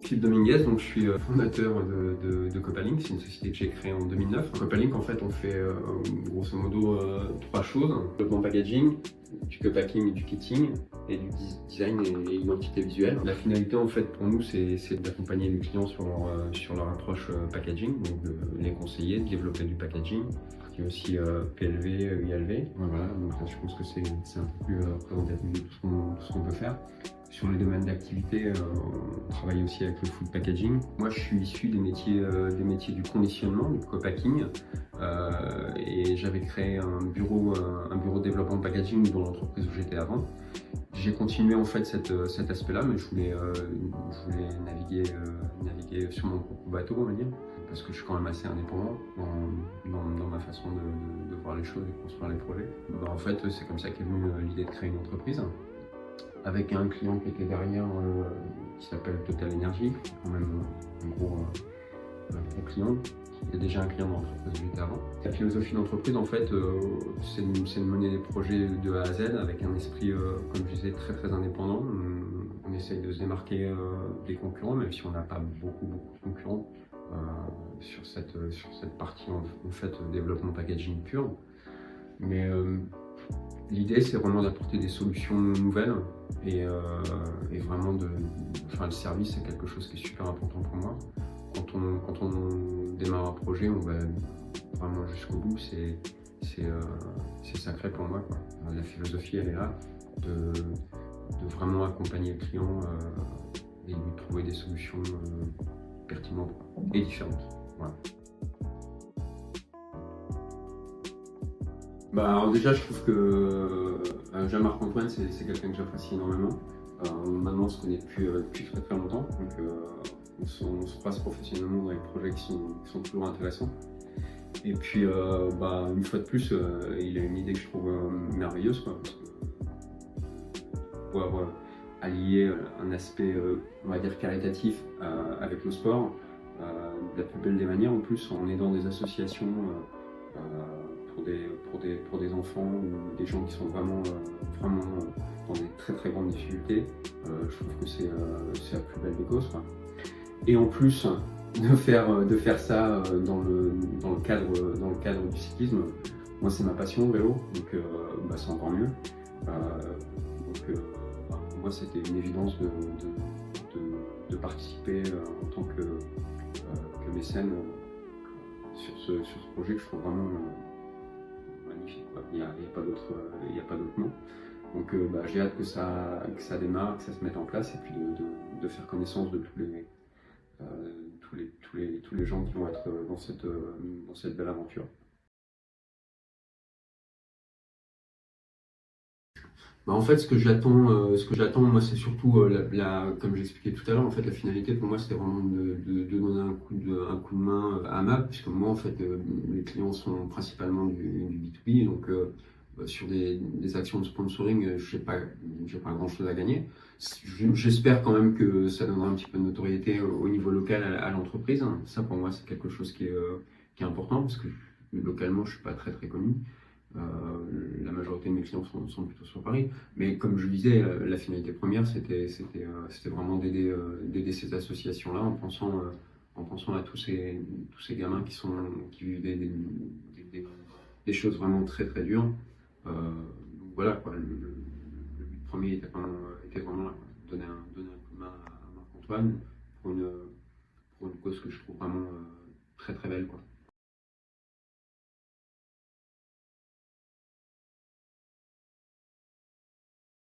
Philippe Dominguez, donc je suis fondateur de Copalink, c'est une société que j'ai créée en 2009. Copalink, en fait, on fait grosso modo trois choses: développement packaging, du copacking et du kitting, et du design et identité visuelle. La finalité, en fait, pour nous, c'est d'accompagner les clients sur leur approche packaging, donc de les conseiller, de développer du packaging. Il y a aussi PLV, ILV. Voilà, donc là, je pense que c'est un peu plus représentatif de tout ce qu'on peut faire. Sur les domaines d'activité, on travaille aussi avec le food packaging. Moi, je suis issu des métiers du conditionnement, du co-packing, et j'avais créé un bureau de développement packaging dans l'entreprise où j'étais avant. J'ai continué en fait cet aspect-là, mais je voulais naviguer sur mon propre bateau, on va dire, parce que je suis quand même assez indépendant dans ma façon de voir les choses et de construire les projets. En fait, c'est comme ça qu'est venue l'idée de créer une entreprise, avec un client qui était derrière, qui s'appelle Total Energy, quand même un gros client, qui est déjà un client dans l'entreprise où j'étais avant. La philosophie d'entreprise, en fait, c'est de mener des projets de A à Z avec un esprit, comme je disais, très très indépendant. On essaye de se démarquer des concurrents, même si on n'a pas beaucoup de concurrents sur cette partie en fait développement packaging pur. Mais l'idée, c'est vraiment d'apporter des solutions nouvelles et vraiment le service, c'est quelque chose qui est super important pour moi. Quand on démarre un projet, on va vraiment jusqu'au bout, c'est sacré pour moi, quoi. La philosophie, elle est là, de vraiment accompagner le client et lui trouver des solutions pertinentes et différentes. Voilà. Alors déjà, je trouve que Jean-Marc Antoine, c'est quelqu'un que j'apprécie énormément. Maintenant, on se connaît depuis très très longtemps, donc on se croise professionnellement dans les projets qui sont toujours intéressants. Et puis, une fois de plus, il a une idée que je trouve merveilleuse, quoi, parce que pouvoir allier un aspect, on va dire, caritatif avec le sport, de la plus belle des manières. En plus, en aidant des associations pour des enfants ou des gens qui sont vraiment dans des très très grandes difficultés, je trouve que c'est la plus belle des causes, quoi. Et en plus de faire ça dans le cadre du cyclisme, moi c'est ma passion, le vélo, donc c'est encore mieux. Pour moi c'était une évidence de participer en tant que mécène sur ce projet que je trouve vraiment magnifique, quoi. Il n'y a pas d'autre mot. Donc j'ai hâte que ça démarre, que ça se mette en place, et puis de faire connaissance de tous les gens qui vont être dans cette belle aventure. En fait, ce que j'attends, moi, c'est surtout, comme j'expliquais tout à l'heure, en fait, la finalité pour moi, c'était vraiment de donner un coup de main à MAP, puisque moi, en fait, les clients sont principalement du B2B, donc sur des actions de sponsoring, j'ai pas grand-chose à gagner. J'espère quand même que ça donnera un petit peu de notoriété au niveau local à l'entreprise. Ça, pour moi, c'est quelque chose qui est important, parce que localement, je suis pas très très connu. La majorité de mes clients sont plutôt sur Paris, mais comme je le disais, la finalité première, c'était vraiment d'aider ces associations-là, en pensant à tous ces gamins qui vivent des choses vraiment très très dures. Donc voilà, quoi, le but premier était vraiment là, quoi. Donner un coup de main à Marc-Antoine pour une cause que je trouve vraiment très très belle, quoi.